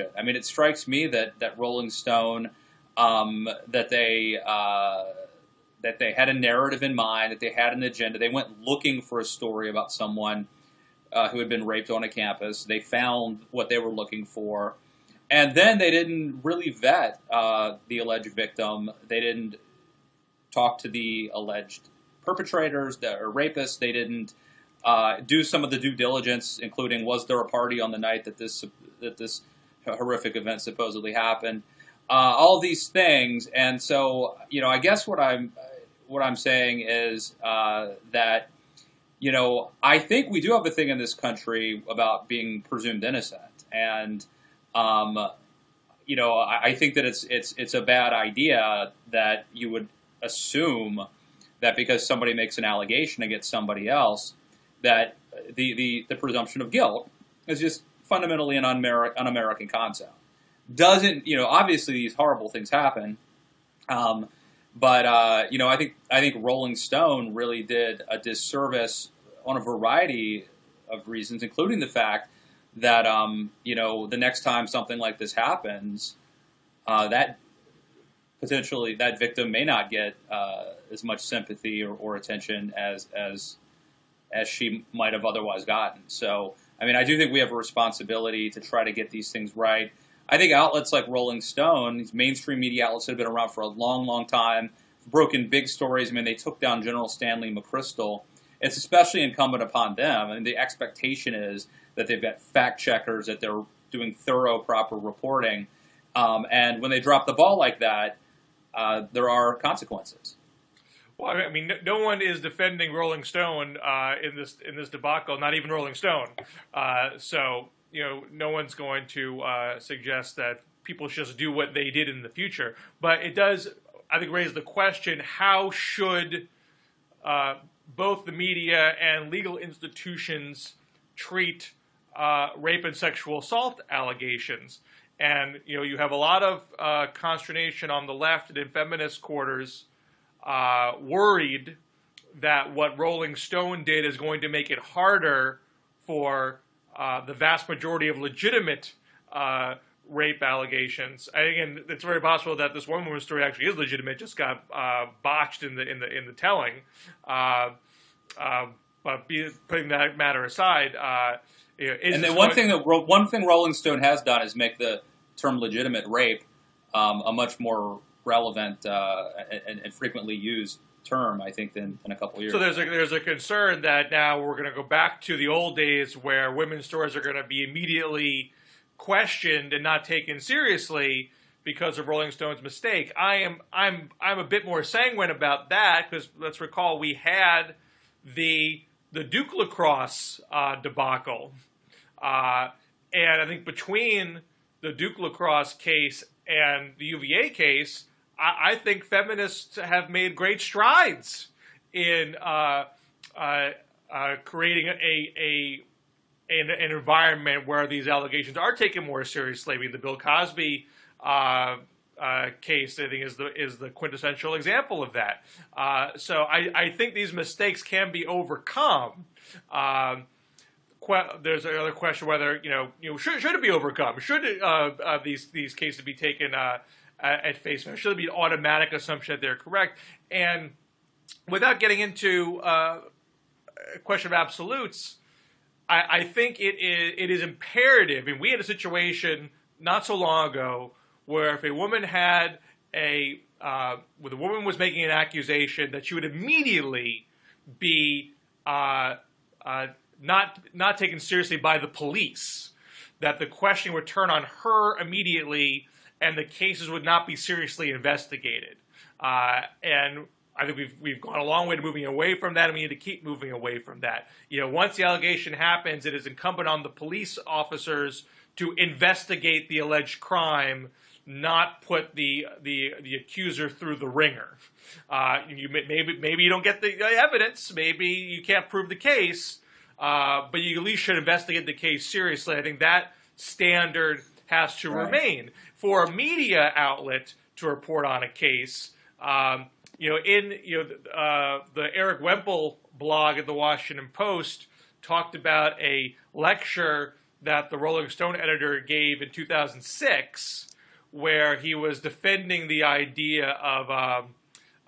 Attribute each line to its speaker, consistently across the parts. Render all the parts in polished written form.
Speaker 1: it. I mean, it strikes me that Rolling Stone, that they had a narrative in mind, that they had an agenda. They went looking for a story about someone who had been raped on a campus. They found what they were looking for. And then they didn't really vet the alleged victim. They didn't talk to the alleged perpetrators or rapists. They didn't do some of the due diligence, including was there a party on the night that this horrific event supposedly happened. All these things. And so, I guess what I'm saying is that, I think we do have a thing in this country about being presumed innocent. And, I think that it's a bad idea that you would assume that because somebody makes an allegation against somebody else, that the presumption of guilt is just fundamentally an un-American concept. Doesn't, obviously these horrible things happen. But I think Rolling Stone really did a disservice on a variety of reasons, including the fact that, the next time something like this happens, that potentially that victim may not get as much sympathy or attention as she might have otherwise gotten. So, I mean, I do think we have a responsibility to try to get these things right. I think outlets like Rolling Stone, these mainstream media outlets that have been around for a long, long time, broken big stories. I mean, they took down General Stanley McChrystal. It's especially incumbent upon them. I mean, the expectation is that they've got fact checkers, that they're doing thorough, proper reporting. And when they drop the ball like that, there are consequences.
Speaker 2: Well, I mean, no one is defending Rolling Stone in this debacle, not even Rolling Stone. So, no one's going to suggest that people should just do what they did in the future. But it does, I think, raise the question: how should both the media and legal institutions treat rape and sexual assault allegations? And you have a lot of consternation on the left and in feminist quarters, worried that what Rolling Stone did is going to make it harder for the vast majority of legitimate rape allegations. Again, it's very possible that this one woman's story actually is legitimate, just got botched in the telling. But putting that matter aside,
Speaker 1: and then one thing Rolling Stone has done is make the term legitimate rape a much more relevant and frequently used term, I think, than in a couple of years.
Speaker 2: So there's a concern that now we're going to go back to the old days where women's stories are going to be immediately questioned and not taken seriously because of Rolling Stone's mistake. I'm a bit more sanguine about that because let's recall we had the Duke lacrosse debacle, and I think between the Duke lacrosse case and the UVA case, I think feminists have made great strides in creating an environment where these allegations are taken more seriously. I mean, the Bill Cosby case, I think, is the quintessential example of that. So I think these mistakes can be overcome. There's another question whether should it be overcome? Should these cases be taken at face value? Should it be an automatic assumption that they're correct? And without getting into a question of absolutes, I think it is imperative. I mean, we had a situation not so long ago where if a woman had where the woman was making an accusation, that she would immediately be not taken seriously by the police, that the question would turn on her immediately, and the cases would not be seriously investigated. And I think we've gone a long way to moving away from that, and we need to keep moving away from that. Once the allegation happens, it is incumbent on the police officers to investigate the alleged crime, not put the accuser through the ringer. Maybe you don't get the evidence, maybe you can't prove the case, but you at least should investigate the case seriously. I think that standard has to remain. For a media outlet to report on a case, the Eric Wemple blog at the Washington Post talked about a lecture that the Rolling Stone editor gave in 2006, where he was defending the idea of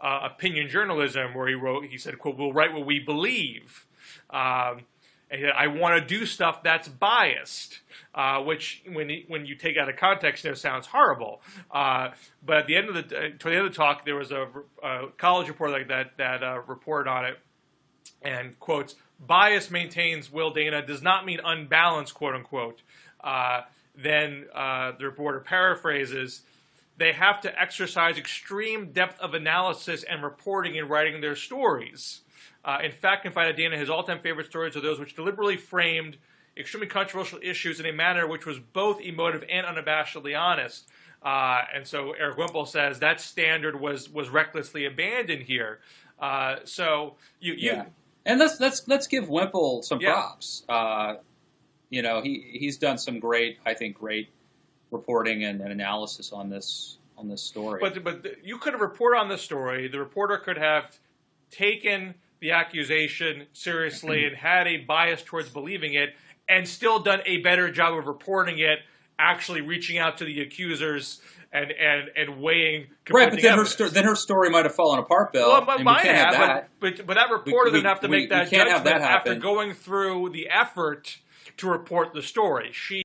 Speaker 2: opinion journalism, where he said, quote, "We'll write what we believe." And he said, "I want to do stuff that's biased," which, when you take out of context, sounds horrible. But at the end of toward the end of the talk, there was a college reporter like that reported on it, and quotes, "Bias," maintains Will Dana, "does not mean unbalanced," quote unquote. Then the reporter paraphrases, "They have to exercise extreme depth of analysis and reporting in writing their stories. In fact, confided Dana, his all-time favorite stories are those which deliberately framed extremely controversial issues in a manner which was both emotive and unabashedly honest." And so Eric Wimple says that standard was recklessly abandoned here.
Speaker 1: And let's give Wimple some props. He's done some great reporting and analysis on this story.
Speaker 2: But you could have reported on this story. The reporter could have taken the accusation seriously and had a bias towards believing it, and still done a better job of reporting it, actually reaching out to the accusers and weighing.
Speaker 1: Right, but then her story might have fallen apart, Bill.
Speaker 2: Well, but that reporter didn't have to make that judgment
Speaker 1: after
Speaker 2: going through the effort to report the story.